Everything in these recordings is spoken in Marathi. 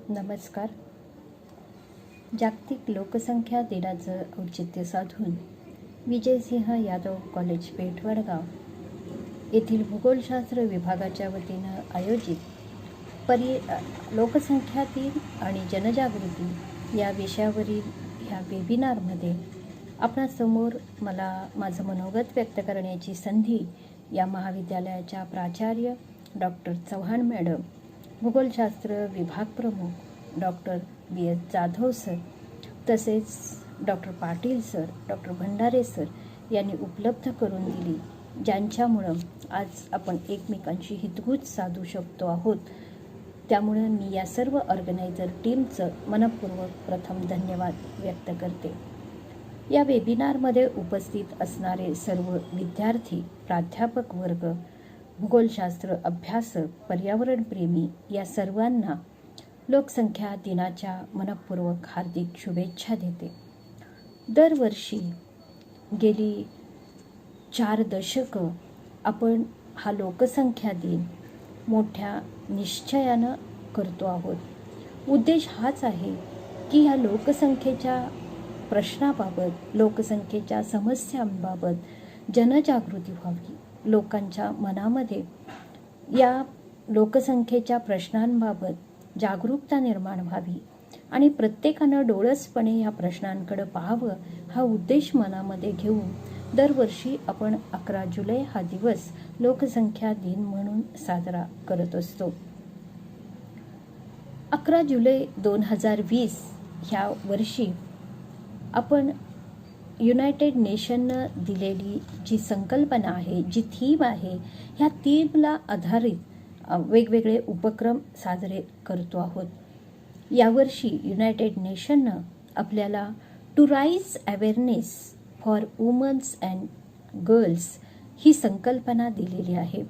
नमस्कार. जागतिक लोकसंख्या दिनाचं औचित्य साधून विजयसिंह यादव कॉलेज पेठ वडगाव येथील भूगोलशास्त्र विभागाच्या वतीनं आयोजित लोकसंख्या दिन आणि जनजागृती या विषयावरील ह्या वेबिनारमध्ये आपणासमोर मला माझं मनोगत व्यक्त करण्याची संधी या महाविद्यालयाच्या प्राचार्य डॉक्टर चव्हाण मॅडम, भूगोलशास्त्र विभाग प्रमुख डॉक्टर B.S. जाधव सर, तसेच doctor Patil sir, doctor Bhandare sir यांनी उपलब्ध करून दिली, ज्यांच्यामुळं आज आपण एकमेकांशी हितगुज साधू शकतो आहोत. त्यामुळं मी या सर्व ऑर्गनायझर टीमचं मनपूर्वक प्रथम धन्यवाद व्यक्त करते. या वेबिनारमध्ये उपस्थित असणारे सर्व विद्यार्थी, प्राध्यापक वर्ग, भूगोलशास्त्र अभ्यासक, पर्यावरणप्रेमी या सर्वांना लोकसंख्या दिनाच्या मनपूर्वक हार्दिक शुभेच्छा देते. दरवर्षी गेली 4 दशकं आपण हा लोकसंख्या दिन मोठ्या निश्चयानं करतो आहोत. उद्देश हाच आहे की ह्या लोकसंख्येच्या प्रश्नाबाबत, लोकसंख्येच्या समस्यांबाबत जनजागृती व्हावी. लोकांच्या मनामध्ये या लोकसंख्येच्या प्रश्नांबाबत जागरूकता निर्माण व्हावी आणि प्रत्येकानं डोळसपणे या प्रश्नांकडे पाहावं, हा उद्देश मनामध्ये घेऊन दरवर्षी आपण 11 जुलै हा दिवस लोकसंख्या दिन म्हणून साजरा करत असतो. 11 जुलै 2020 ह्या वर्षी आपण युनायटेड नेशननं दिलेली जी संकल्पना आहे, जी थीम आहे, ह्या थीमला आधारित वेगवेगळे उपक्रम साजरे करतो आहोत. यावर्षी युनायटेड नेशननं आपल्याला to raise awareness for women's and girls ही संकल्पना दिलेली आहे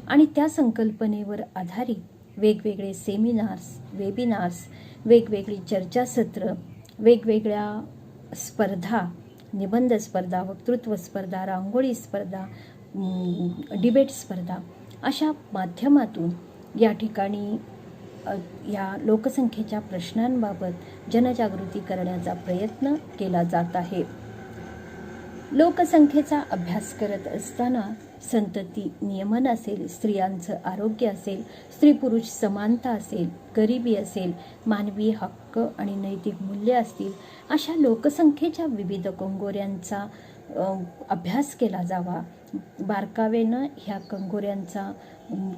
आणि त्या संकल्पनेवर आधारित वेगवेगळे सेमिनार्स, वेबिनार्स, वेगवेगळी चर्चासत्र, वेगवेगळ्या स्पर्धा, निबंध स्पर्धा, वक्तृत्व स्पर्धा, रांगोळी स्पर्धा, डिबेट स्पर्धा अशा माध्यमातून या ठिकाणी या लोकसंख्येच्या प्रश्नांबाबत जनजागृती करण्याचा प्रयत्न केला जात आहे. लोकसंख्येचा अभ्यास करत असताना संतती नियमन असेल, स्त्रियांचं आरोग्य असेल, स्त्री पुरुष समानता असेल, गरिबी असेल, मानवी हक्क आणि नैतिक मूल्य असतील, अशा लोकसंख्येच्या विविध कंगोऱ्यांचा अभ्यास केला जावा. बारकावेनं ह्या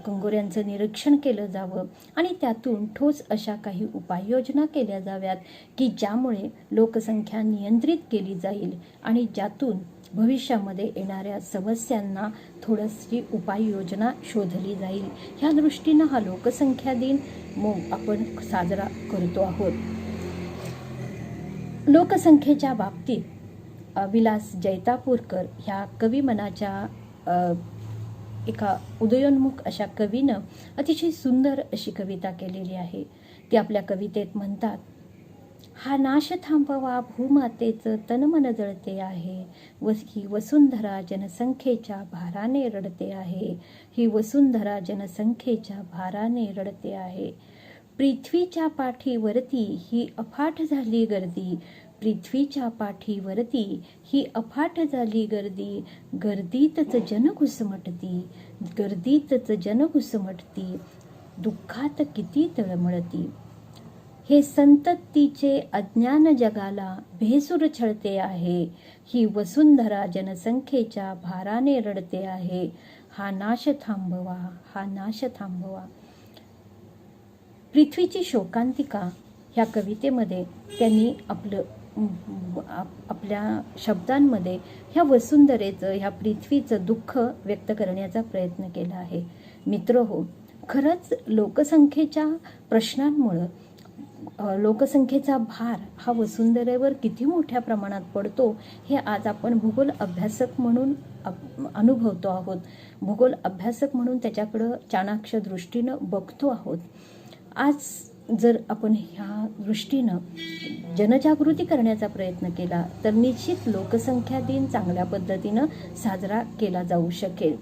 कंगोऱ्यांचं निरीक्षण केलं जावं आणि त्यातून ठोस अशा काही उपाययोजना केल्या जाव्यात की ज्यामुळे लोकसंख्या नियंत्रित केली जाईल आणि ज्यातून भविष्यामध्ये येणाऱ्या समस्यांना थोडीशी उपाययोजना शोधली जाईल. ह्या दृष्टीनं हा लोकसंख्या दिन आपण साजरा करतो आहोत. लोकसंख्येच्या बाबतीत विलास जैतापूरकर ह्या कविमनाच्या एका उदयोन्मुख अशा कवीनं अतिशय सुंदर अशी कविता केलेली आहे. ती आपल्या कवितेत म्हणतात, हा नाश थांबवा भूमातेचं तनमन जळते आहे, ही वसुंधरा जनसंख्येच्या भाराने रडते आहे, ही वसुंधरा जनसंख्येच्या भाराने रडते आहे. पृथ्वीच्या पाठीवरती ही अफाट झाली गर्दी, पृथ्वीच्या पाठीवरती ही अफाट झाली गर्दी, गर्दीतच जन घुसमटती, गर्दीतच जन घुसमटती, दुःखात किती तळमळती. हे संततीचे अज्ञान जगाला भेसूर छळते आहे, ही वसुंधरा जनसंख्येच्या भाराने रडते आहे, हा नाश थांबवा, हा नाश थांबवा. पृथ्वीची शोकांतिका ह्या कवितेमध्ये त्यांनी आपल्या शब्दांमध्ये ह्या वसुंधरेचं, ह्या पृथ्वीचं दुःख व्यक्त करण्याचा प्रयत्न केला आहे. मित्रहो, खरंच लोकसंख्येच्या प्रश्नांमुळं लोकसंख्येचा भार हा वसुंधरेवर किती मोठ्या प्रमाणात पडतो हे आज आपण भूगोल अभ्यासक म्हणून अनुभवतो आहोत. भूगोल अभ्यासक म्हणून त्याच्याकडं चाणाक्ष दृष्टीनं बघतो आहोत. आज जर आपण ह्या दृष्टीनं जनजागृती करण्याचा प्रयत्न केला तर निश्चित लोकसंख्या दिन चांगल्या पद्धतीनं साजरा केला जाऊ शकेल.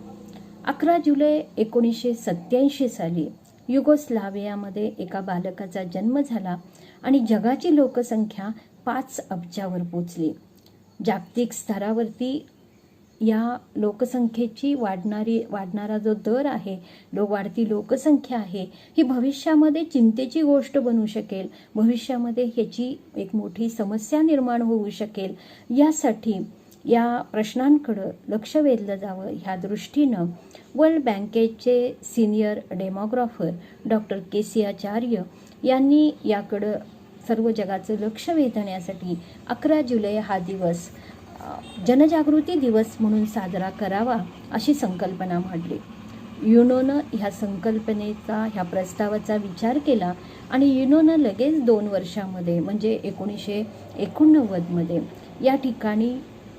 11 जुलै 1987 साली युगोस्लावियामध्ये एका बालकाचा जन्म झाला आणि जगाची लोकसंख्या 5 अब्जावर पोचली. जागतिक स्तरावरती या लोकसंख्येची वाढणारा जो दर आहे, वाढती लोकसंख्या आहे, ही भविष्यामध्ये चिंतेची गोष्ट बनू शकेल. भविष्यामध्ये ह्याची एक मोठी समस्या निर्माण होऊ शकेल. यासाठी या प्रश्नांकडं लक्ष वेधलं जावं ह्या दृष्टीनं वर्ल्ड बँकेचे सिनियर डेमोग्राफर डॉक्टर के.सी. आचार्य यांनी याकडं सर्व जगाचं लक्ष वेधण्यासाठी 11 जुलै हा दिवस जनजागृती दिवस म्हणून साजरा करावा अशी संकल्पना मांडली. युनोनं ह्या संकल्पनेचा, ह्या प्रस्तावाचा विचार केला आणि युनोनं लगेच 2 वर्षामध्ये म्हणजे 1989 या ठिकाणी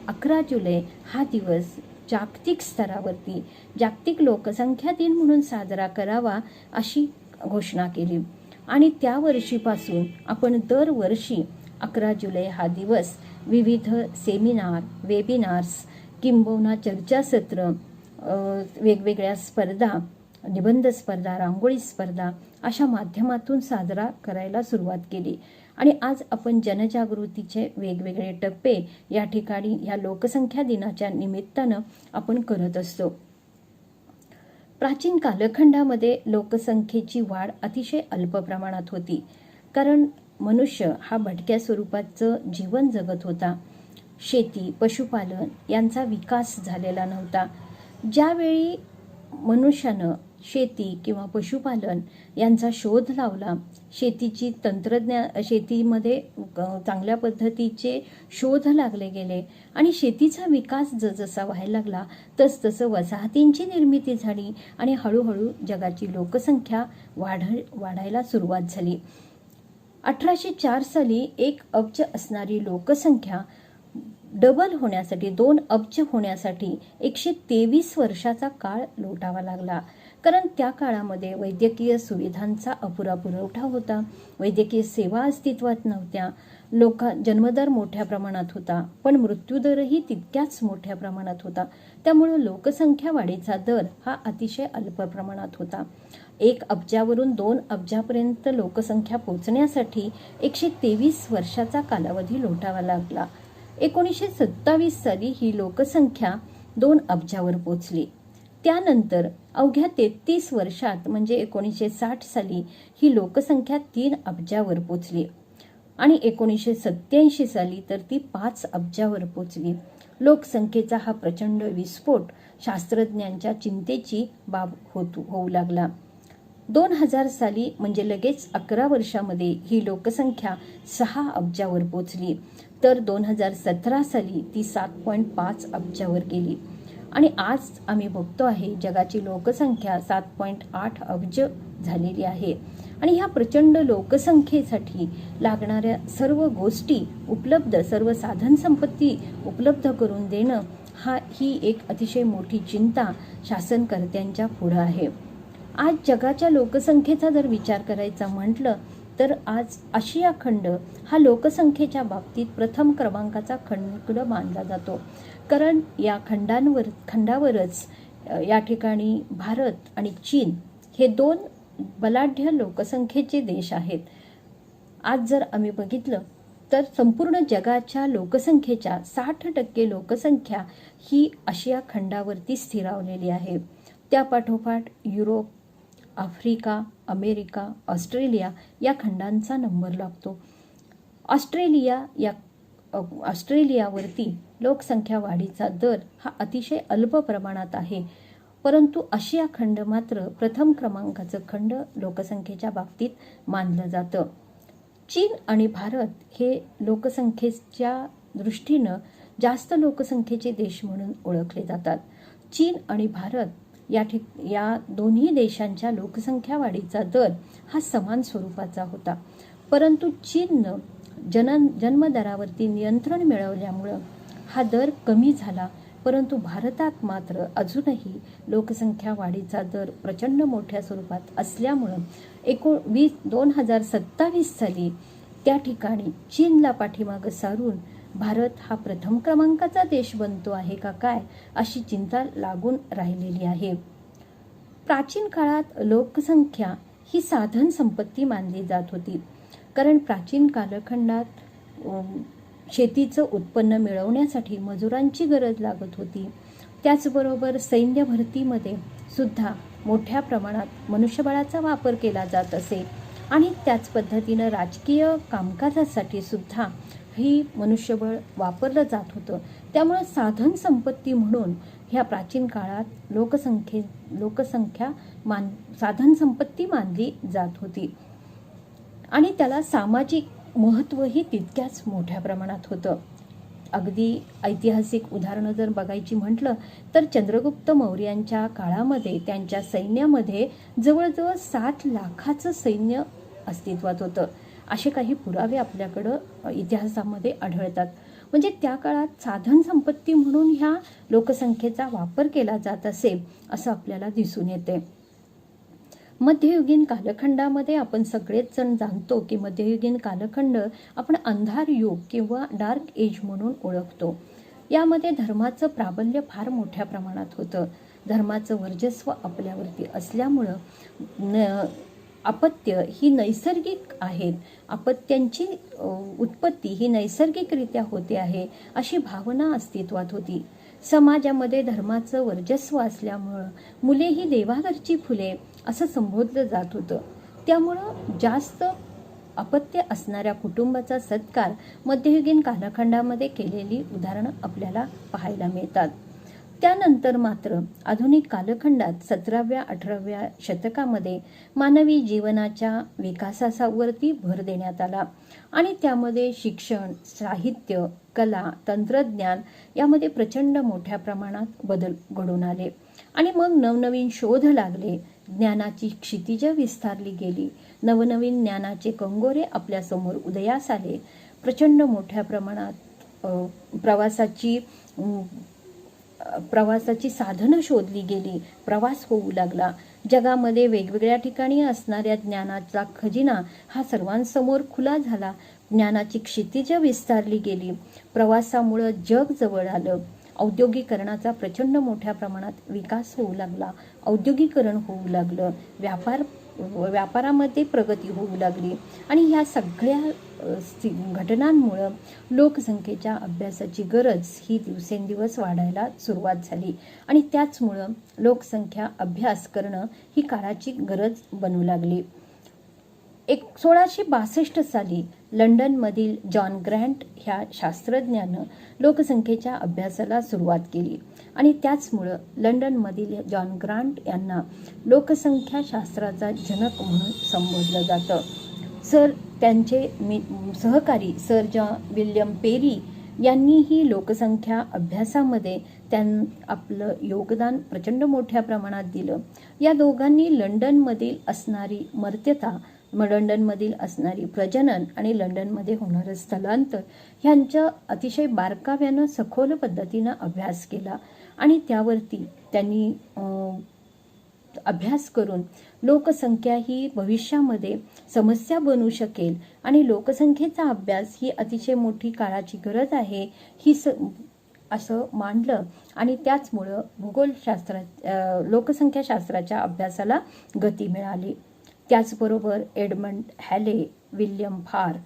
11 जुलै हा दिवस जागतिक स्तरावरती जागतिक लोकसंख्या दिन म्हणून साजरा करावा अशी घोषणा केली. आणि त्या वर्षीपासून आपण दरवर्षी 11 जुलै हा दिवस विविध सेमिनार, वेबिनार्स, किंबहुना चर्चासत्र, वेगवेगळ्या स्पर्धा, निबंध स्पर्धा, रांगोळी स्पर्धा अशा माध्यमातून साजरा करायला सुरुवात केली. आणि आज आपण जनजागृतीचे वेगवेगळे टप्पे या ठिकाणी या लोकसंख्या दिनाच्या निमित्तानं आपण करत असतो. प्राचीन कालखंडामध्ये लोकसंख्येची वाढ अतिशय अल्प प्रमाणात होती, कारण मनुष्य हा भटक्या स्वरूपाचं जीवन जगत होता. शेती, पशुपालन यांचा विकास झालेला नव्हता. ज्यावेळी मनुष्यानं शेती किंवा पशुपालन यांचा शोध लावला, शेतीमध्ये चांगल्या पद्धतीचे शोध लागले गेले आणि शेतीचा विकास जसजसा व्हायला लागला तसतसं वसाहतींची निर्मिती झाली आणि हळूहळू जगाची लोकसंख्या वाढायला सुरुवात झाली. 1804 साली 1 अब्ज असणारी लोकसंख्या डबल होण्यासाठी, 2 अब्ज होण्यासाठी 123 वर्षाचा काळ लोटावा लागला. कारण त्या काळामध्ये वैद्यकीय सुविधांचा अपुरा पुरवठा होता, वैद्यकीय सेवा अस्तित्वात नव्हत्या, जन्मदर मोठ्या प्रमाणात होता, पण मृत्यूदरही तितक्याच मोठ्या प्रमाणात होता. त्यामुळं लोकसंख्या वाढीचा दर हा अतिशय अल्प प्रमाणात होता. 1 अब्जावरून 2 अब्जापर्यंत लोकसंख्या पोचण्यासाठी 123 वर्षाचा कालावधी लोटावा लागला. 1927 साली ही लोकसंख्या 2 अब्जावर पोचली. त्यानंतर अवघ्या 33 वर्षात म्हणजे 1960 साली ही लोकसंख्या 3 अब्जावर पोचली आणि 1987 साली तर ती 5 अब्जावर पोचली. लोकसंख्येचा हा प्रचंड विस्फोट शास्त्रज्ञांच्या चिंतेची बाब होऊ लागला. 2000 साली म्हणजे लगेच 11 वर्षामध्ये ही लोकसंख्या 6 अब्जावर पोचली, तर 2017 साली ती 7.5 अब्जावर गेली आणि आज आम्ही बघतो आहे जगाची लोकसंख्या 7.8 अब्ज झालेली आहे. आणि ह्या प्रचंड लोकसंख्येसाठी लागणाऱ्या सर्व गोष्टी उपलब्ध, सर्व साधन संपत्ती उपलब्ध करून देणं ही एक अतिशय मोठी चिंता शासनकर्त्यांच्या पुढं आहे. आज जगाच्या लोकसंख्येचा जर विचार करायचा म्हटलं तर आज आशिया खंड हा लोकसंख्येच्या बाबतीत प्रथम क्रमांकाचा खंड मानला जातो. कारण या खंडावरच या ठिकाणी भारत आणि चीन हे 2 बलाढ्य लोकसंख्येचे देश आहेत. आज जर आम्ही बघितलं तर संपूर्ण जगाच्या लोकसंख्येच्या 60% लोकसंख्या ही आशिया खंडावरती स्थिरावलेली आहे. त्यापाठोपाठ युरोप, आफ्रिका, अमेरिका, ऑस्ट्रेलिया या खंडांचा नंबर लागतो. ऑस्ट्रेलियावरती लोकसंख्या वाढीचा दर हा अतिशय अल्प प्रमाणात आहे, परंतु आशिया खंड मात्र प्रथम क्रमांकाचं खंड लोकसंख्येच्या बाबतीत मानलं जातं. चीन आणि भारत हे लोकसंख्येच्या दृष्टीनं जास्त लोकसंख्येचे देश म्हणून ओळखले जातात. चीन आणि भारत या दोन्ही देशांच्या लोकसंख्या वाढीचा दर हा समान स्वरूपाचा होता, परंतु चीननं जन्मदरावरती नियंत्रण मिळवल्यामुळं हा दर कमी झाला. परंतु भारतात मात्र अजूनही लोकसंख्या वाढीचा दर प्रचंड मोठ्या स्वरूपात असल्यामुळं 2027 साली त्या ठिकाणी चीनला पाठीमागं सारून भारत हा प्रथम क्रमांकाचा देश बनतो आहे का काय अशी चिंता लागून राहिलेली आहे. प्राचीन काळात लोकसंख्या ही साधन संपत्ती मानली जात होती. कारण प्राचीन कालखंडात शेतीचं उत्पन्न मिळवण्यासाठी मजुरांची गरज लागत होती. त्याचबरोबर सैन्य भरतीमध्ये सुद्धा मोठ्या प्रमाणात मनुष्यबळाचा वापर केला जात असे आणि त्याच पद्धतीनं राजकीय कामकाजासाठी सुद्धा ही मनुष्यबळ वापरलं जात होतं. त्यामुळे साधन संपत्ती म्हणून ह्या प्राचीन काळात लोकसंख्या साधन संपत्ती मानली जात होती आणि त्याला सामाजिक महत्त्वही तितक्याच मोठ्या प्रमाणात होतं. अगदी ऐतिहासिक उदाहरणं जर बघायची म्हटलं तर चंद्रगुप्त मौर्यांच्या काळामध्ये त्यांच्या सैन्यामध्ये जवळजवळ 7 लाखाचं सैन्य अस्तित्वात होतं. असे काही पुरावे आपल्याकडं इतिहासामध्ये आढळतात. म्हणजे त्या काळात साधन संपत्ती म्हणून ह्या लोकसंख्येचा वापर केला जात असे असं आपल्याला दिसून येते. मध्ययुगीन कालखंडामध्ये आपण सगळेच जण जाणतो की मध्ययुगीन कालखंड आपण अंधार युग किंवा डार्क एज म्हणून ओळखतो. यामध्ये धर्माचं प्राबल्य फार मोठ्या प्रमाणात होतं. धर्माचं वर्चस्व आपल्यावरती असल्यामुळं अपत्य ही नैसर्गिक आहेत, अपत्यांची उत्पत्ती ही नैसर्गिकरित्या होते आहे अशी भावना अस्तित्वात होती. समाजामध्ये धर्माचं वर्चस्व असल्यामुळं मुले ही देवाघरची फुले असं संबोधलं जात होतं. त्यामुळं जास्त अपत्य असणाऱ्या कुटुंबाचा सत्कार मध्ययुगीन कालखंडामध्ये केलेली उदाहरणं आपल्याला पाहायला मिळतात. त्यानंतर मात्र आधुनिक कालखंडात 17व्या-18व्या शतकामध्ये मानवी जीवनाच्या विकासावरती भर देण्यात आला आणि त्यामध्ये शिक्षण, साहित्य, कला, तंत्रज्ञान यामध्ये प्रचंड मोठ्या प्रमाणात बदल घडून आले आणि मग नवनवीन शोध लागले. ज्ञानाची क्षितिज विस्तारली गेली. नवनवीन ज्ञानाचे कंगोरे आपल्यासमोर उदयास आले. प्रचंड मोठ्या प्रमाणात प्रवासाची साधनं शोधली गेली. प्रवास होऊ लागला. जगामध्ये वेगवेगळ्या ठिकाणी असणाऱ्या ज्ञानाचा खजिना हा सर्वांसमोर खुला झाला. ज्ञानाची क्षितिज विस्तारली गेली. प्रवासामुळं जग जवळ आलं. औद्योगिकरणाचा प्रचंड मोठ्या प्रमाणात विकास होऊ लागला. औद्योगिकरण होऊ लागलं. व्यापारामध्ये प्रगती होऊ लागली आणि ह्या सगळ्या घटनांमुळं लोकसंख्येच्या अभ्यासाची गरज ही दिवसेंदिवस वाढायला सुरुवात झाली आणि त्याचमुळं लोकसंख्या अभ्यास करणं ही काळाची गरज बनू लागली. 1662 साली लंडनमधील जॉन ग्रँट ह्या शास्त्रज्ञानं लोकसंख्येच्या अभ्यासाला सुरुवात केली आणि त्याचमुळं लंडनमधील जॉन ग्रँट यांना लोकसंख्या शास्त्राचा जनक म्हणून संबोधलं जातं. त्यांचे सहकारी सर जॉन विल्यम पेरी यांनीही लोकसंख्या अभ्यासामध्ये आपलं योगदान प्रचंड मोठ्या प्रमाणात दिलं. या दोघांनी लंडनमधील असणारी मर्त्यता, लंडनमधील असणारी प्रजनन आणि लंडनमध्ये होणारं स्थलांतर ह्यांचं अतिशय बारकाव्यानं सखोल पद्धतीनं अभ्यास केला आणि त्यावरती त्यांनी अभ्यास करून लोकसंख्या ही भविष्यामध्ये समस्या बनू शकेल आणि लोकसंख्येचा अभ्यास ही अतिशय मोठी काळाची गरज आहे ही असं मांडलं आणि त्याचमुळं लोकसंख्या शास्त्राच्या अभ्यासाला गती मिळाली. त्याचबरोबर एडमंड हॅले, विल्यम फार,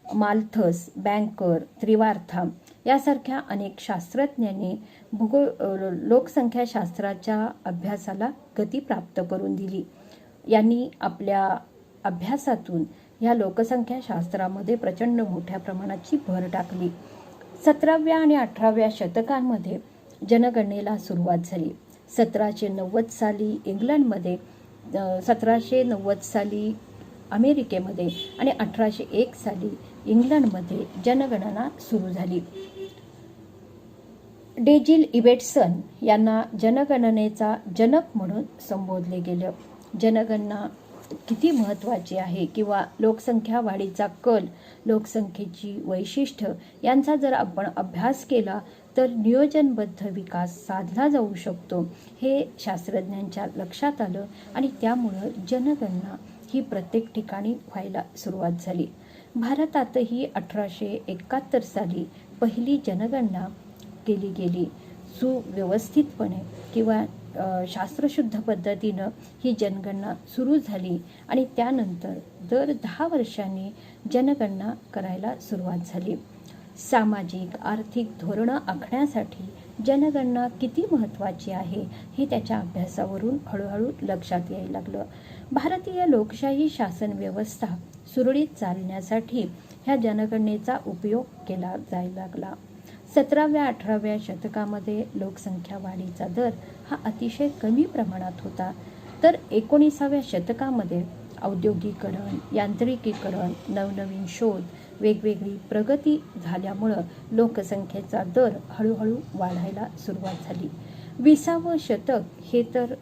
माल्थस, बँकर, त्रिवार्था यासारख्या अनेक शास्त्रज्ञांनी लोकसंख्या शास्त्राच्या अभ्यासाला गती प्राप्त करून दिली. यांनी आपल्या अभ्यासातून ह्या लोकसंख्या शास्त्रामध्ये प्रचंड मोठ्या प्रमाणाची भर टाकली. 17व्या आणि 18व्या शतकांमध्ये जनगणनेला सुरुवात झाली. 1790 साली इंग्लंडमध्ये, 1790 साली अमेरिकेमध्ये आणि 1801 साली इंग्लंडमध्ये जनगणना सुरू झाली. डेजिल इबेटसन यांना जनगणनेचा जनक म्हणून संबोधले गेलं. जनगणना किती महत्त्वाची आहे किंवा लोकसंख्या वाढीचा कल, लोकसंख्येची वैशिष्ट्य यांचा जर आपण अभ्यास केला तर नियोजनबद्ध विकास साधला जाऊ शकतो हे शास्त्रज्ञांच्या लक्षात आलं आणि त्यामुळं जनगणना ही प्रत्येक ठिकाणी व्हायला सुरुवात झाली. भारतातही 1871 साली पहिली जनगणना केली गेली. सुव्यवस्थितपणे किंवा शास्त्रशुद्ध पद्धतीनं ही जनगणना सुरू झाली आणि त्यानंतर दर 10 वर्षांनी जनगणना करायला सुरुवात झाली. सामाजिक आर्थिक धोरणं आखण्यासाठी जनगणना किती महत्त्वाची आहे हे त्याच्या अभ्यासावरून हळूहळू लक्षात यायला लागलं. भारतीय लोकशाही शासन व्यवस्था सुरळीत चालण्यासाठी ह्या जनगणनेचा उपयोग केला जायला लागला. 17व्या-18व्या शतकामध्ये लोकसंख्या वाढीचा दर हा अतिशय कमी प्रमाणात होता, तर 19व्या शतकामध्ये औद्योगिकरण, यांत्रिकीकरण, नवनवीन शोध, वेगवेगळी प्रगती झाल्यामुळं लोकसंख्येचा दर हळूहळू वाढायला सुरुवात झाली. 20वं शतक हे तर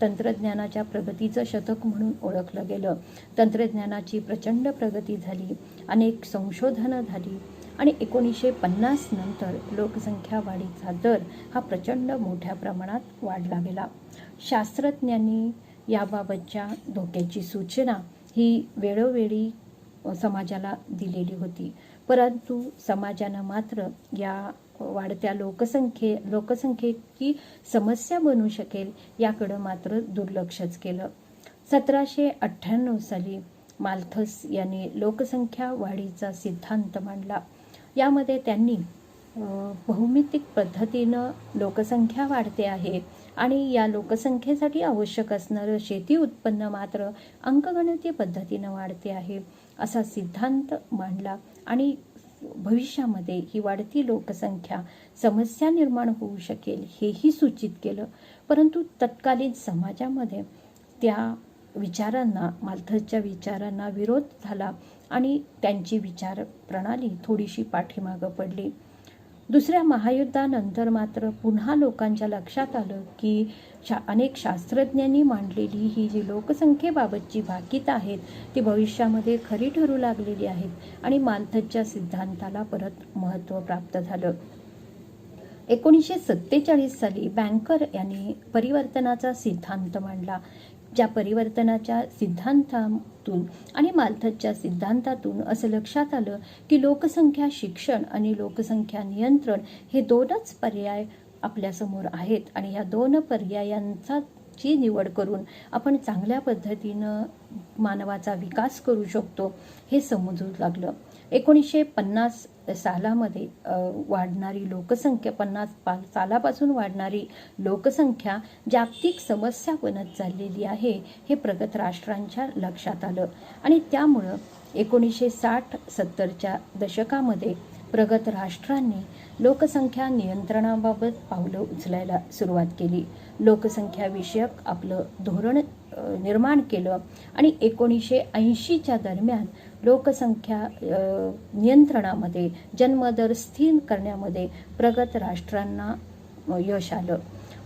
तंत्रज्ञानाच्या प्रगतीचं शतक म्हणून ओळखलं गेलं. तंत्रज्ञानाची प्रचंड प्रगती झाली, अनेक संशोधनं झाली आणि 1950 नंतर लोकसंख्या वाढीचा दर हा प्रचंड मोठ्या प्रमाणात वाढला गेला. शास्त्रज्ञांनी याबाबतच्या धोक्याची सूचना ही वेळोवेळी समाजाला दिलेली होती, परंतु समाजानं मात्र या वाढत्या लोकसंख्येची समस्या बनू शकेल याकडं मात्र दुर्लक्षच केलं. 1798 साली माल्थस यांनी लोकसंख्या वाढीचा सिद्धांत मांडला. यामध्ये त्यांनी भौमितिक पद्धतीनं लोकसंख्या वाढते आहे आणि या लोकसंख्येसाठी आवश्यक असणारं शेती उत्पन्न मात्र अंकगणितीय पद्धतीनं वाढते आहे असा सिद्धांत मांडला आणि भविष्यामध्ये ही वाढती लोकसंख्या समस्या निर्माण होऊ शकेल हेही सूचित केलं. परंतु तत्कालीन समाजामध्ये त्या विचारांना, माल्थसच्या विचारांना विरोध झाला आणि त्यांची विचार प्रणाली थोडीशी पाठीमागं पडली. दुसऱ्या महायुद्धानंतर मात्र पुन्हा लोकांच्या लक्षात आलं की अनेक शास्त्रज्ञांनी मांडलेली ही जी लोकसंख्येबाबतची भाकीतं आहेत ती भविष्यामध्ये खरी ठरू लागलेली आहेत आणि माल्थसच्या सिद्धांताला परत महत्त्व प्राप्त झालं. 1947 साली बँकर यांनी परिवर्तनाचा सिद्धांत मांडला. ज्या परिवर्तनाच्या सिद्धांतातून आणि माल्थसच्या सिद्धांतातून असं लक्षात आलं की लोकसंख्या शिक्षण आणि लोकसंख्या नियंत्रण हे दोनच पर्याय आपल्यासमोर आहेत आणि या दोन पर्यायांची निवड करून आपण चांगल्या पद्धतीनं मानवाचा विकास करू शकतो हे समजू लागलं. 1950 सालामध्ये वाढणारी लोकसंख्या, 50 सालापासून वाढणारी लोकसंख्या जागतिक समस्या बनत चाललेली आहे हे प्रगत राष्ट्रांच्या लक्षात आलं आणि त्यामुळं 1960-70च्या दशकामध्ये प्रगत राष्ट्रांनी लोकसंख्या नियंत्रणाबाबत पावलं उचलायला सुरुवात केली. लोकसंख्या विषयक आपलं धोरण निर्माण केलं आणि 1980च्या दरम्यान लोकसंख्या नियंत्रणामध्ये, जन्मदर स्थिर करण्यामध्ये प्रगत राष्ट्रांना यश आलं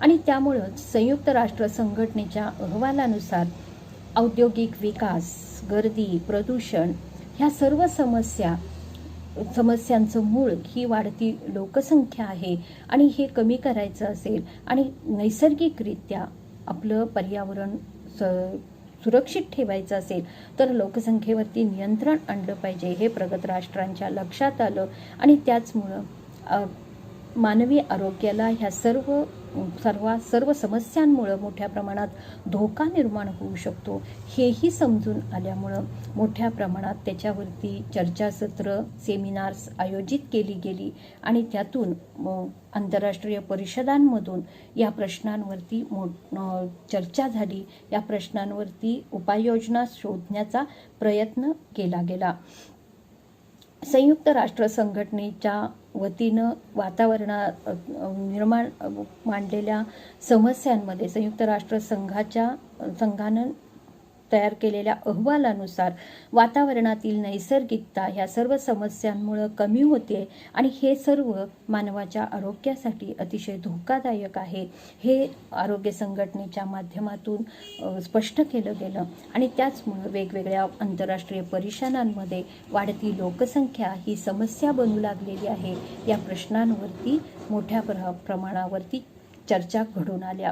आणि त्यामुळं संयुक्त राष्ट्र संघटनेच्या अहवालानुसार औद्योगिक विकास, गर्दी, प्रदूषण ह्या सर्व समस्यांचं मूळ ही वाढती लोकसंख्या आहे आणि हे कमी करायचं असेल आणि नैसर्गिकरित्या आपलं पर्यावरण सुरक्षित ठेवायचं असेल तर लोकसंख्येवरती नियंत्रण आणलं पाहिजे हे प्रगत राष्ट्रांच्या लक्षात आलं आणि त्याचमुळं मानवी आरोग्याला ह्या सर्व समस्यांमुळं मोठ्या प्रमाणात धोका निर्माण होऊ शकतो हेही समजून आल्यामुळं मोठ्या प्रमाणात त्याच्यावरती चर्चासत्र, सेमिनार्स आयोजित केली गेली आणि त्यातून आंतरराष्ट्रीय परिषदांमधून या प्रश्नांवरती चर्चा झाली. या प्रश्नांवरती उपाययोजना शोधण्याचा प्रयत्न केला गेला. संयुक्त राष्ट्र संघटनेच्या वतीनं निर्माण मांडलेल्या समस्यांमध्ये संयुक्त राष्ट्र संघानं तयार केलेल्या अहवालानुसार वातावरणातील नैसर्गिकता ह्या सर्व समस्यांमुळे कमी होते आणि हे सर्व मानवाच्या आरोग्यासाठी अतिशय धोकादायक आहे हे आरोग्य संघटनेच्या माध्यमातून स्पष्ट केलं गेलं आणि त्याचमुळे वेगवेगळ्या आंतरराष्ट्रीय परिषदांमध्ये वाढती लोकसंख्या ही समस्या बनू लागलेली आहे. या प्रश्नांवरती मोठ्या प्रमाणावरती चर्चा घडून आल्या.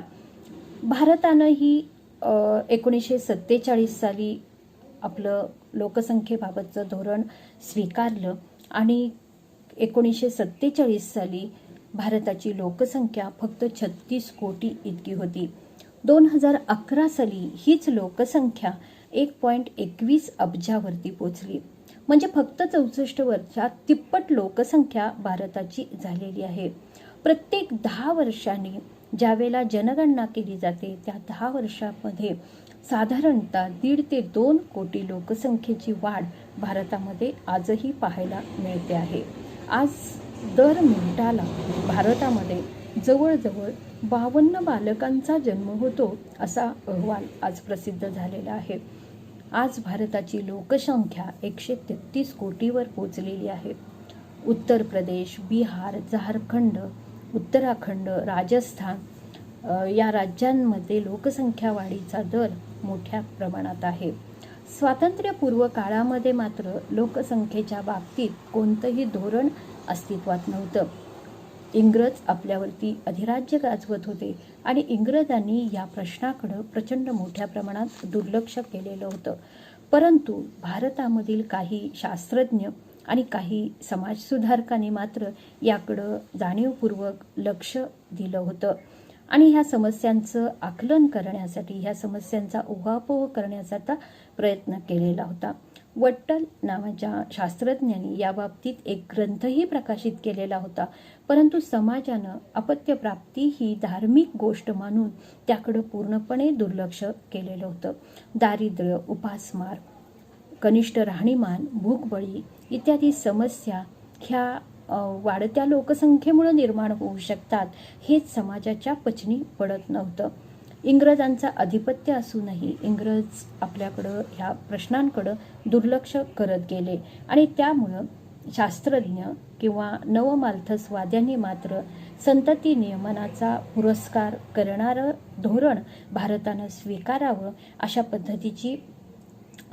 भारतानंही 1947 साली आपलं लोकसंख्येबाबतचं धोरण स्वीकारलं आणि 1947 साली भारताची लोकसंख्या फक्त 36 कोटी इतकी होती. 2011 साली हीच लोकसंख्या 1.21 अब्जावरती पोचली. म्हणजे फक्त 64 वर्षात तिप्पट लोकसंख्या भारताची झालेली आहे. प्रत्येक 10 वर्षांनी ज्यावेळेला जनगणना केली जाते त्या 10 वर्षांमध्ये साधारणतः 1.5 ते 2 कोटी लोकसंख्येची वाढ भारतामध्ये आजही पाहायला मिळते आहे. आज दर मिनिटाला भारतामध्ये जवळजवळ 52 बालकांचा जन्म होतो असा अहवाल आज प्रसिद्ध झालेला आहे. आज भारताची लोकसंख्या 133 कोटीवर पोचलेली आहे. उत्तर प्रदेश, बिहार, झारखंड, उत्तराखंड, राजस्थान या राज्यांमध्ये लोकसंख्या वाढीचा दर मोठ्या प्रमाणात आहे. स्वातंत्र्यपूर्व काळामध्ये मात्र लोकसंख्येच्या बाबतीत कोणतंही धोरण अस्तित्वात नव्हतं. इंग्रज आपल्यावरती अधिराज्य गाजवत होते आणि इंग्रजांनी या प्रश्नाकडे प्रचंड मोठ्या प्रमाणात दुर्लक्ष केलेलं होतं. परंतु भारतामधील काही शास्त्रज्ञ आणि काही समाजसुधारकांनी मात्र याकडं जाणीवपूर्वक लक्ष दिलं होतं आणि ह्या समस्यांचं आकलन करण्यासाठी, ह्या समस्यांचा उहापोह करण्याचा प्रयत्न केलेला होता. वट्टल नावाच्या शास्त्रज्ञांनी याबाबतीत एक ग्रंथही प्रकाशित केलेला होता. परंतु समाजानं अपत्यप्राप्ती ही धार्मिक गोष्ट मानून त्याकडं पूर्णपणे दुर्लक्ष केलेलं होतं. दारिद्र्य, उपासमार, कनिष्ठ राहणीमान, भूकबळी इत्यादी समस्या ह्या वाढत्या लोकसंख्येमुळे निर्माण होऊ शकतात हेच समाजाच्या पचनी पडत नव्हतं. इंग्रजांचा अधिपत्य असूनही इंग्रज आपल्याकडं ह्या प्रश्नांकडं दुर्लक्ष करत गेले आणि त्यामुळं शास्त्रज्ञ किंवा नवमाल्थसवाद्यांनी मात्र संतती नियमनाचा पुरस्कार करणारं धोरण भारतानं स्वीकारावं अशा पद्धतीची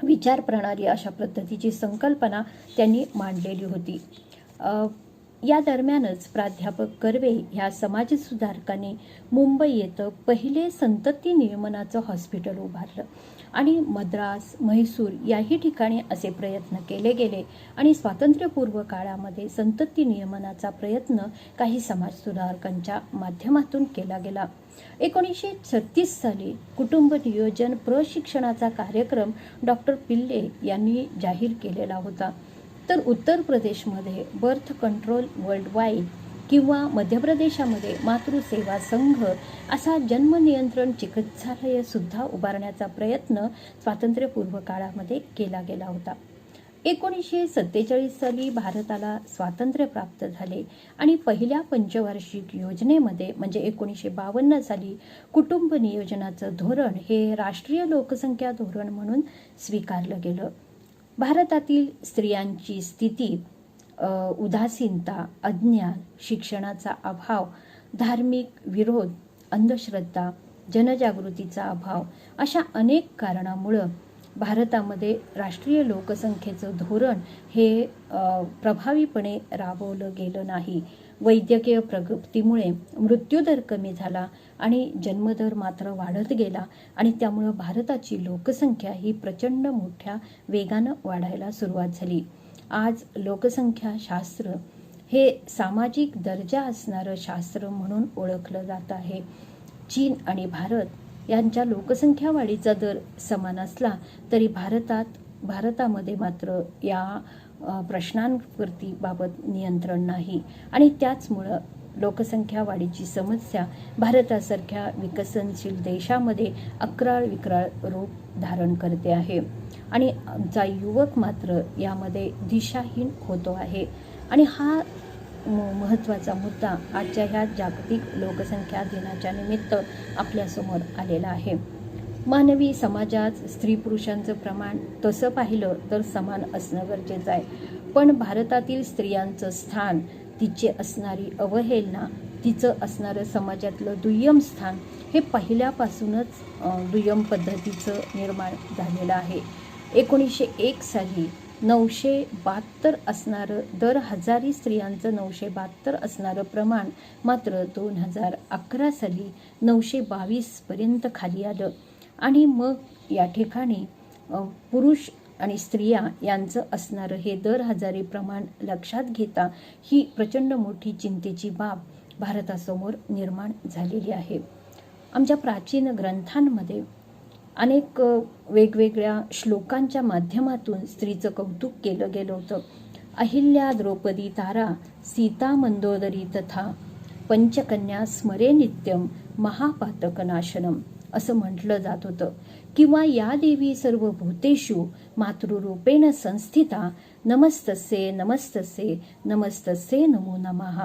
विचारप्रणाली, अशा पद्धतीची संकल्पना त्यांनी मांडलेली होती. या दरम्यानच प्राध्यापक कर्वे ह्या समाजसुधारकांनी मुंबई येथे पहिले संतती नियमनाचं हॉस्पिटल उभारलं आणि मद्रास, म्हैसूर याही ठिकाणी असे प्रयत्न केले गेले आणि स्वातंत्र्यपूर्व काळामध्ये संतती नियमनाचा प्रयत्न काही समाजसुधारकांच्या माध्यमातून केला गेला. 1936 साली कुटुंब नियोजन प्रशिक्षणाचा कार्यक्रम डॉक्टर पिल्ले यांनी जाहीर केलेला होता. तर उत्तर प्रदेशमध्ये बर्थ कंट्रोल वर्ल्ड वाईड किंवा मध्य प्रदेशामध्ये मातृसेवा संघ असा जन्मनियंत्रण चिकित्सालय सुद्धा उभारण्याचा प्रयत्न स्वातंत्र्यपूर्व काळामध्ये केला गेला होता. 1947 साली भारताला स्वातंत्र्य प्राप्त झाले आणि पहिल्या पंचवार्षिक योजनेमध्ये म्हणजे 1952 साली कुटुंब नियोजनाचं धोरण हे राष्ट्रीय लोकसंख्या धोरण म्हणून स्वीकारलं गेलं. भारतातील स्त्रियांची स्थिती, उदासीनता, अज्ञान, शिक्षणाचा अभाव, धार्मिक विरोध, अंधश्रद्धा, जनजागृतीचा अभाव अशा अनेक कारणामुळं भारतामध्ये राष्ट्रीय लोकसंख्येचं धोरण हे प्रभावीपणे राबवलं गेलं नाही. वैद्यकीय प्रगतीमुळे मृत्यूदर कमी झाला आणि जन्मदर मात्र वाढत गेला आणि त्यामुळं भारताची लोकसंख्या ही प्रचंड मोठ्या वेगानं वाढायला सुरुवात झाली. आज लोकसंख्या शास्त्र हे सामाजिक दर्जा असणारं शास्त्र म्हणून ओळखलं जात आहे. चीन आणि भारत यांच्या लोकसंख्या वाढीचा दर समान असला तरी भारतामध्ये मात्र या प्रश्नांवरती बाबत नियंत्रण नाही आणि त्याचमुळं लोकसंख्या वाढीची समस्या भारतासारख्या विकसनशील देशामध्ये अक्राळ विक्राळ रूप धारण करते आहे आणि आमचा युवक मात्र यामध्ये दिशाहीन होतो आहे. आणि हा महत्त्वाचा मुद्दा आजच्या ह्या जागतिक लोकसंख्या दिनाच्या निमित्त आपल्यासमोर आलेला आहे. मानवी समाजात स्त्री पुरुषांचं प्रमाण तसं पाहिलं तर समान असणं गरजेचं आहे. पण भारतातील स्त्रियांचं स्थान, तिची असणारी अवहेलना, तिचं असणारं समाजातलं दुय्यम स्थान हे पहिल्यापासूनच दुय्यम पद्धतीचं निर्माण झालेलं आहे. 1901 साली 972 असणारं दर हजारी स्त्रियांचं 972 असणारं प्रमाण मात्र 2011 साली 922 पर्यंत खाली आलं आणि मग या ठिकाणी पुरुष आणि स्त्रिया यांचं असणारं हे दर हजारी प्रमाण लक्षात घेता ही प्रचंड मोठी चिंतेची बाब भारतासमोर निर्माण झालेली आहे. आमच्या प्राचीन ग्रंथांमध्ये अनेक वेगवेगळ्या श्लोकांच्या माध्यमातून स्त्रीचं कौतुक केलं गेलं होतं. अहिल्या, द्रौपदी, तारा, सीता, मंदोदरी तथा पंचकन्या स्मरे नित्यम महापातकनाशनम असं म्हटलं जात होतं. किंवा या देवी सर्व भूतेषु मातृरूपेण संस्थिता नमस्तस्ये नमस्तस्ये नमस्तस्ये नमो नमः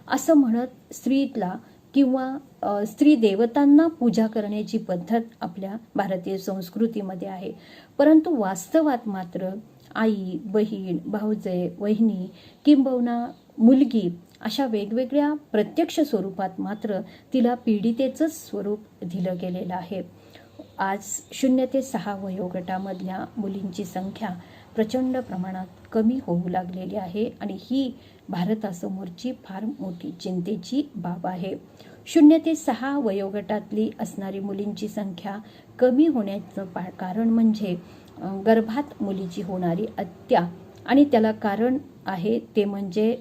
असं म्हणत स्त्रीला किंवा स्त्री देवतांना पूजा करण्याची पद्धत आपल्या भारतीय संस्कृतीमध्ये आहे. परंतु वास्तवात मात्र आई, बहीण, भाऊजे, वहिनी किंबहुना मुलगी अशा वेगवेगळ्या प्रत्यक्ष स्वरूपात मात्र तिला पीडितेचंच स्वरूप दिलं गेलेलं आहे. आज 0 ते 6 वयोगटामधल्या मुलींची संख्या प्रचंड प्रमाणात कमी होऊ लागलेली आहे आणि ही भारतासमोरची फार मोठी चिंतेची बाब आहे. 0 ते 6 वयोगटातली असणारी मुलींची संख्या कमी होण्याचं कारण म्हणजे गर्भात मुलीची होणारी हत्या आणि त्याला कारण आहे ते म्हणजे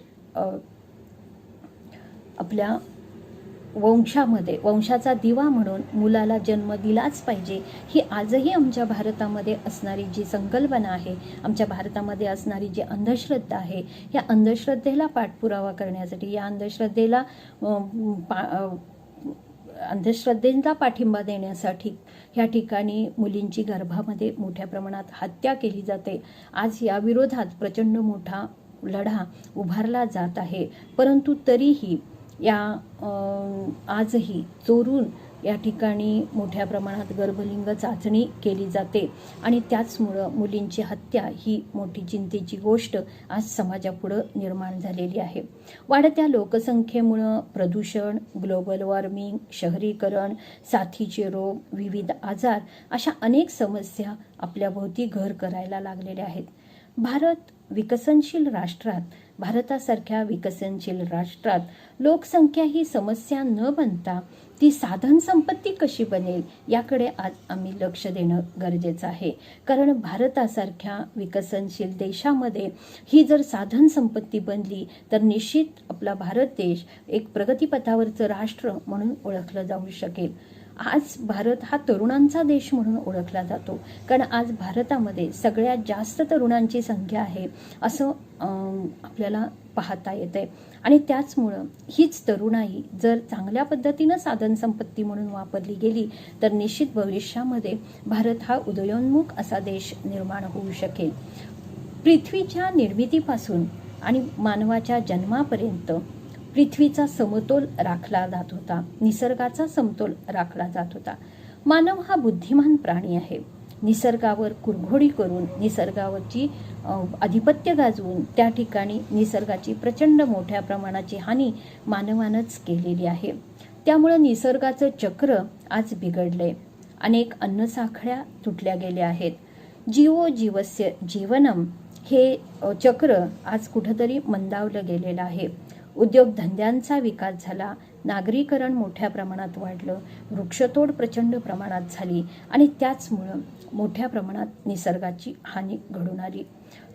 आपल्या वंशाचा दिवा म्हणून मुलाला जन्म दिलाच पाहिजे ही आजही आमच्या भारतामध्ये असणारी जी संकल्पना आहे, आमच्या भारतामध्ये असणारी जी अंधश्रद्धा आहे, या अंधश्रद्धेला पाठपुरावा करण्यासाठी, या अंधश्रद्धेला पाठिंबा देण्यासाठी ह्या ठिकाणी मुलींची गर्भामध्ये मोठ्या प्रमाणात हत्या केली जाते. आज या विरोधात प्रचंड मोठा लढा उभारला जात आहे. परंतु तरीही आजही चोरून या ठिकाणी मोठ्या प्रमाणात गर्भलिंग चाचणी केली जाते आणि त्याचमुळं मुलींची हत्या ही मोठी चिंतेची गोष्ट आज समाजापुढं निर्माण झालेली आहे. वाढत्या लोकसंख्येमुळं प्रदूषण, ग्लोबल वॉर्मिंग, शहरीकरण, साथीचे रोग, विविध आजार अशा अनेक समस्या आपल्या भोवती घर करायला लागलेल्या आहेत. भारतासारख्या विकसनशील राष्ट्रात लोकसंख्या ही समस्या न बनता ती साधन संपत्ती कशी बनेल याकडे आज आम्ही लक्ष देणं गरजेचं आहे. कारण भारतासारख्या विकसनशील देशामध्ये ही जर साधन संपत्ती बनली तर निश्चित आपला भारत देश एक प्रगतीपथावरचं राष्ट्र म्हणून ओळखलं जाऊ शकेल. आज भारत हा तरुणांचा देश म्हणून ओळखला जातो कारण आज भारतामध्ये सगळ्यात जास्त तरुणांची संख्या आहे असं आपल्याला पाहता येते आणि त्याचमुळं हीच तरुणाई जर चांगल्या पद्धतीनं साधन संपत्ती म्हणून वापरली गेली तर निश्चित भविष्यामध्ये भारत हा उदयोन्मुख असा देश निर्माण होऊ शकेल. पृथ्वीच्या निर्मितीपासून आणि मानवाच्या जन्मापर्यंत पृथ्वीचा समतोल राखला जात होता, निसर्गाचा समतोल राखला जात होता. मानव हा बुद्धिमान प्राणी आहे. निसर्गावर कुरघोडी करून, निसर्गावरची आधिपत्य गाजवून त्या ठिकाणी निसर्गाची प्रचंड मोठ्या प्रमाणाची हानी मानवानंच केलेली आहे. त्यामुळं निसर्गाचं चक्र आज बिघडले. अनेक अन्नसाखळ्या तुटल्या गेल्या आहेत. जीवो जीवस्य जीवनम हे चक्र आज कुठंतरी मंदावलं गेलेलं आहे. उद्योगधंद्यांचा विकास झाला, नागरीकरण मोठ्या प्रमाणात वाढलं, वृक्षतोड प्रचंड प्रमाणात झाली आणि त्याचमुळं मोठ्या प्रमाणात निसर्गाची हानी घडून आली.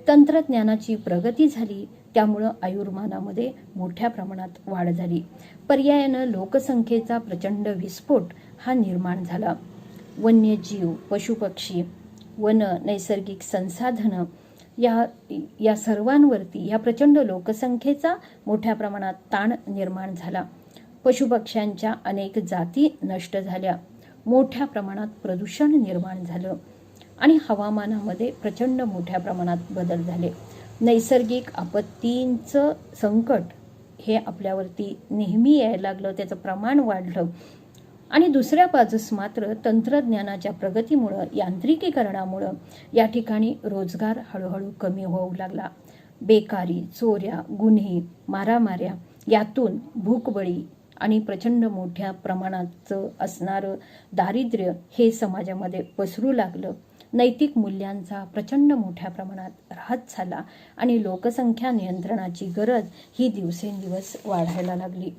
तंत्रज्ञानाची प्रगती झाली, त्यामुळं आयुर्मानामध्ये मोठ्या प्रमाणात वाढ झाली. पर्यायानं लोकसंख्येचा प्रचंड विस्फोट हा निर्माण झाला. वन्यजीव, पशुपक्षी, वन, नैसर्गिक संसाधनं या सर्वांवरती या प्रचंड लोकसंख्येचा मोठ्या प्रमाणात ताण निर्माण झाला. पशुपक्ष्यांच्या अनेक जाती नष्ट झाल्या, मोठ्या प्रमाणात प्रदूषण निर्माण झालं आणि हवामानामध्ये प्रचंड मोठ्या प्रमाणात बदल झाले. नैसर्गिक आपत्तींचं संकट हे आपल्यावरती नेहमी यायला लागलं, त्याचं प्रमाण वाढलं आणि दुसऱ्या बाजूस मात्र तंत्रज्ञानाच्या प्रगतीमुळं, यांत्रिकीकरणामुळं या ठिकाणी रोजगार हळूहळू कमी होऊ लागला. बेकारी, चोऱ्या, गुन्हे, मारामाऱ्या यातून भूकबळी आणि प्रचंड मोठ्या प्रमाणाचं असणारं दारिद्र्य हे समाजामध्ये पसरू लागलं. नैतिक मूल्यांचा प्रचंड मोठ्या प्रमाणात ऱ्हास झाला आणि लोकसंख्या नियंत्रणाची गरज ही दिवसेंदिवस वाढायला लागली.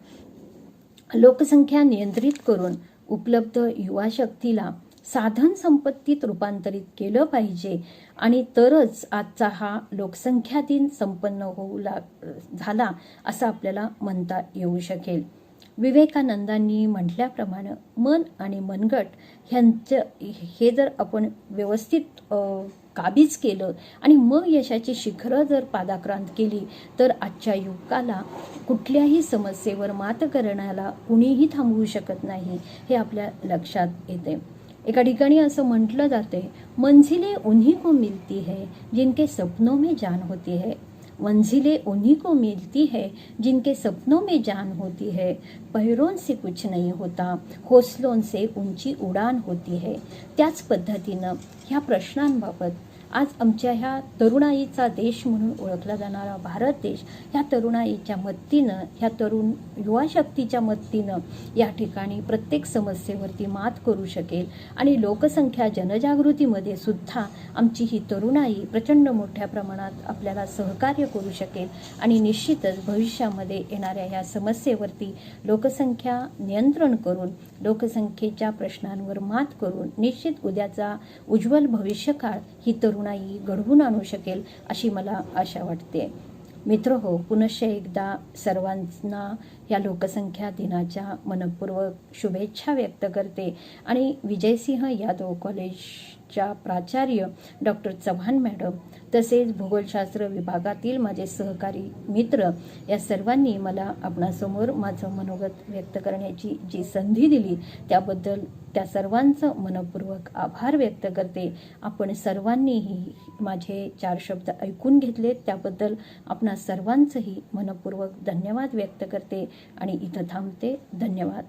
लोकसंख्या नियंत्रित करून उपलब्ध युवा शक्तीला साधन संपत्तीत रूपांतरित केलं पाहिजे आणि तरच आजचा हा लोकसंख्या दिन संपन्न झाला असं आपल्याला म्हणता येऊ शकेल. विवेकानंदांनी म्हटल्याप्रमाणे मन आणि मनगट ह्यांचं हे जर आपण व्यवस्थित काबीज केलं आणि मग यशाची शिखरं जर पादाक्रांत केली तर आजच्या युगाला कुठल्याही समस्येवर मात करण्याला कुणीही थांबवू शकत नाही हे आपल्या लक्षात येते. एका ठिकाणी असं म्हटलं जाते, मंजिलें उन्हीं को मिलती है जिनके सपनों में जान होती है. मंजिलें उन्हीं को मिलती है जिनके सपनों में जान होती है. पैरों से कुछ नहीं होता, हौसलों से ऊंची उडान होती है. त्याच पद्धतीनं ह्या प्रश्नांबाबत आज आमच्या ह्या तरुणाईचा देश म्हणून ओळखला जाणारा भारत देश ह्या तरुणाईच्या मदतीनं, ह्या तरुण युवा शक्तीच्या मदतीनं या ठिकाणी प्रत्येक समस्येवरती मात करू शकेल आणि लोकसंख्या जनजागृतीमध्ये सुद्धा आमची ही तरुणाई प्रचंड मोठ्या प्रमाणात आपल्याला सहकार्य करू शकेल आणि निश्चितच भविष्यामध्ये येणाऱ्या ह्या समस्येवरती लोकसंख्या नियंत्रण करून, लोकसंख्येच्या प्रश्नांवर मात करून निश्चित उद्याचा उज्ज्वल भविष्यकाळ ही तरुणाई घडवून आणू शकेल अशी मला आशा वाटते. मित्रहो, पुनश्च एकदा सर्वांना या लोकसंख्या दिनाच्या मनपूर्वक शुभेच्छा व्यक्त करते आणि विजयसिंह यादव कॉलेजच्या प्राचार्य डॉक्टर चव्हाण मॅडम तसेच भूगोलशास्त्र विभागातील माझे सहकारी मित्र या सर्वांनी मला आपणासमोर माझं मनोगत व्यक्त करण्याची जी संधी दिली त्याबद्दल त्या सर्वांचं मनपूर्वक आभार व्यक्त करते. आपण सर्वांनीही माझे 4 शब्द ऐकून घेतले त्याबद्दल आपणा सर्वांचंही मनपूर्वक धन्यवाद व्यक्त करते आणि इथं थांबते. धन्यवाद.